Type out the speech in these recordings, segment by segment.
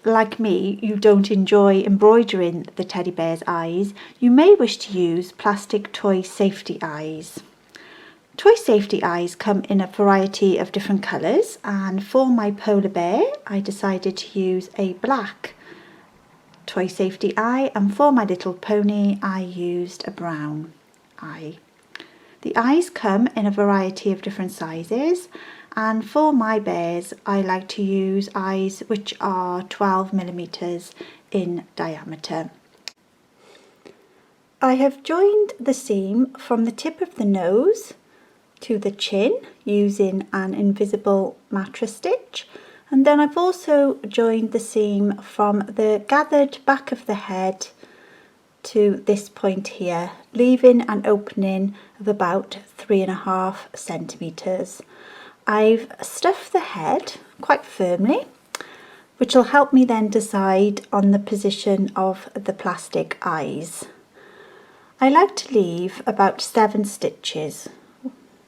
like me, you don't enjoy embroidering the teddy bear's eyes, you may wish to use plastic toy safety eyes. Toy safety eyes come in a variety of different colours, and for my polar bear I decided to use a black toy safety eye, and for my little pony I used a brown eye. The eyes come in a variety of different sizes, and for my bears I like to use eyes which are 12mm in diameter. I have joined the seam from the tip of the nose to the chin using an invisible mattress stitch, and then I've also joined the seam from the gathered back of the head to this point here, leaving an opening of about 3.5 centimeters. I've stuffed the head quite firmly, which will help me then decide on the position of the plastic eyes. I like to leave about 7 stitches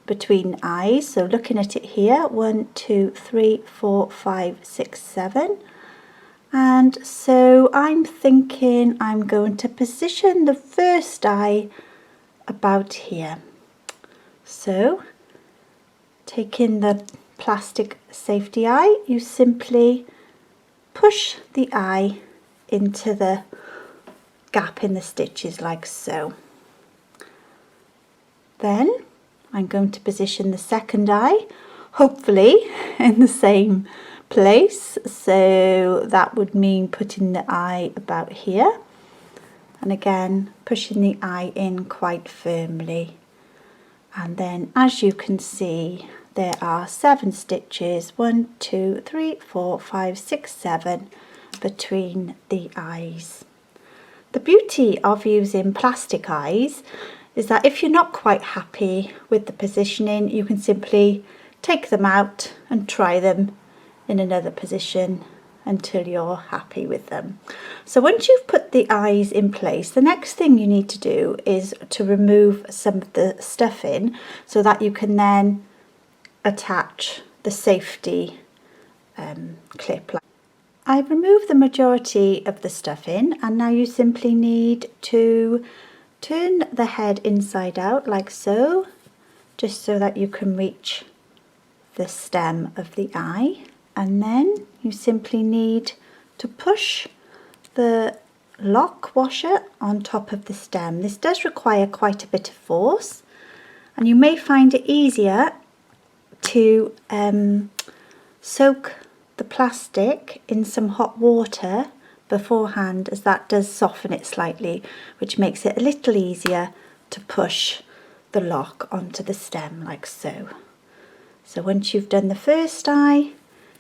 between eyes, so looking at it here, 1, 2, 3, 4, 5, 6, 7. And so I'm thinking I'm going to position the first eye about here. So taking the plastic safety eye, you simply push the eye into the gap in the stitches like so. Then I'm going to position the second eye, hopefully in the same place, so that would mean putting the eye about here, and again pushing the eye in quite firmly. And then, as you can see, there are 7 stitches, 1, 2, 3, 4, 5, 6, 7 between the eyes. The beauty of using plastic eyes is that if you're not quite happy with the positioning, you can simply take them out and try them in another position until you're happy with them. So once you've put the eyes in place, the next thing you need to do is to remove some of the stuffing so that you can then attach the safety clip. I've removed the majority of the stuffing, and now you simply need to turn the head inside out like so, just so that you can reach the stem of the eye, and then you simply need to push the lock washer on top of the stem. This does require quite a bit of force, and you may find it easier to soak the plastic in some hot water beforehand, as that does soften it slightly, which makes it a little easier to push the lock onto the stem like so. So once you've done the first eye,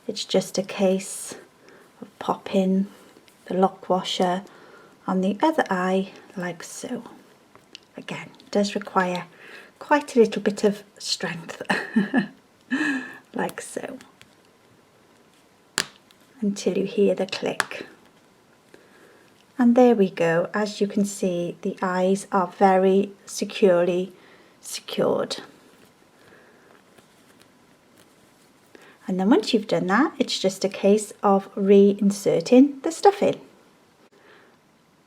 it's just a case of popping the lock washer on the other eye like so. Again, it does require quite a little bit of strength like so, until you hear the click. And there we go. As you can see, the eyes are very securely secured. And then once you've done that, it's just a case of reinserting the stuffing.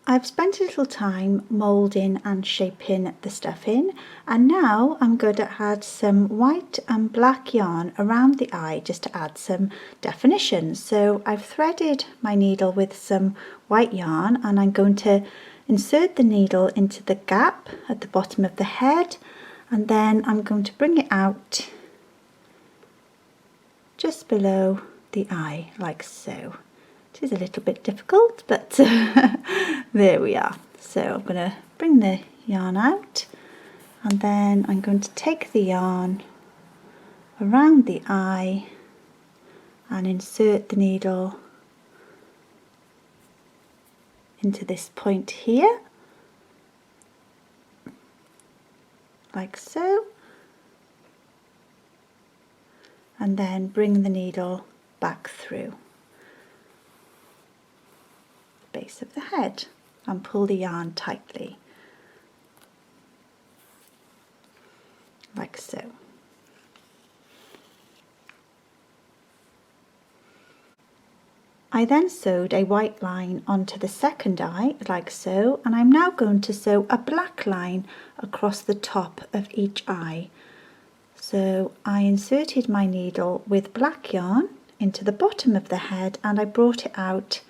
I've spent a little time moulding and shaping the stuffing, and now I'm going to add some white and black yarn around the eye just to add some definition. So I've threaded my needle with some white yarn, and I'm going to insert the needle into the gap at the bottom of the head, and then I'm going to bring it out just below the eye like so. It is a little bit difficult, but there we are. So I'm going to bring the yarn out, and then I'm going to take the yarn around the eye and insert the needle into this point here like so, and then bring the needle back through the base of the head and pull the yarn tightly like so. I then sewed a white line onto the second eye like so, and I'm now going to sew a black line across the top of each eye. So I inserted my needle with black yarn into the bottom of the head and I brought it out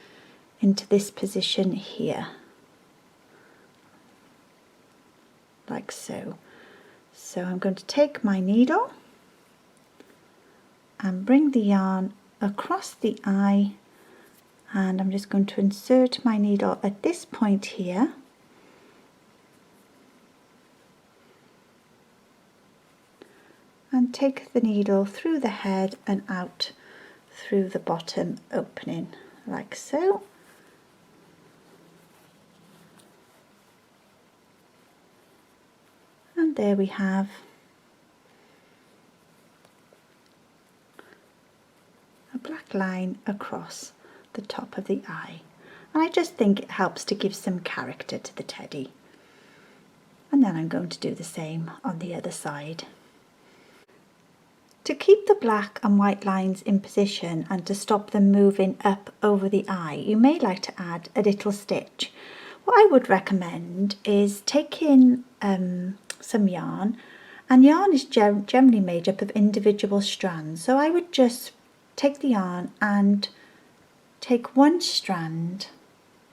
into this position here, like so. So I'm going to take my needle and bring the yarn across the eye, and I'm just going to insert my needle at this point here, and take the needle through the head and out through the bottom opening like so. And there we have a black line across the top of the eye, and I just think it helps to give some character to the teddy. And then I'm going to do the same on the other side. To keep the black and white lines in position and to stop them moving up over the eye, you may like to add a little stitch. What I would recommend is taking some yarn, and yarn is generally made up of individual strands, so I would just take the yarn and take one strand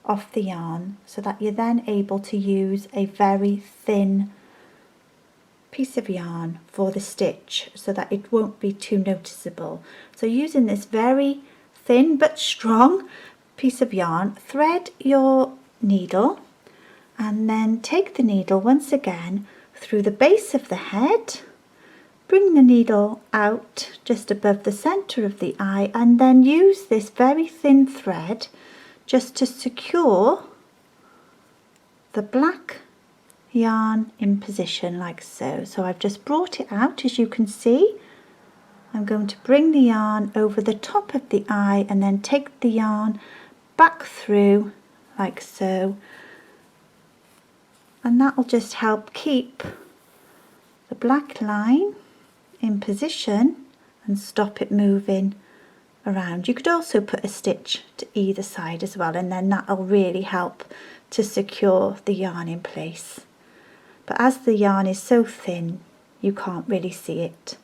off the yarn so that you're then able to use a very thin piece of yarn for the stitch so that it won't be too noticeable. So using this very thin but strong piece of yarn, thread your needle and then take the needle once again through the base of the head, bring the needle out just above the center of the eye, and then use this very thin thread just to secure the black yarn in position like so. So I've just brought it out, as you can see. I'm going to bring the yarn over the top of the eye and then take the yarn back through like so, and that will just help keep the black line in position and stop it moving around. You could also put a stitch to either side as well, and then that'll really help to secure the yarn in place. But as the yarn is so thin, you can't really see it.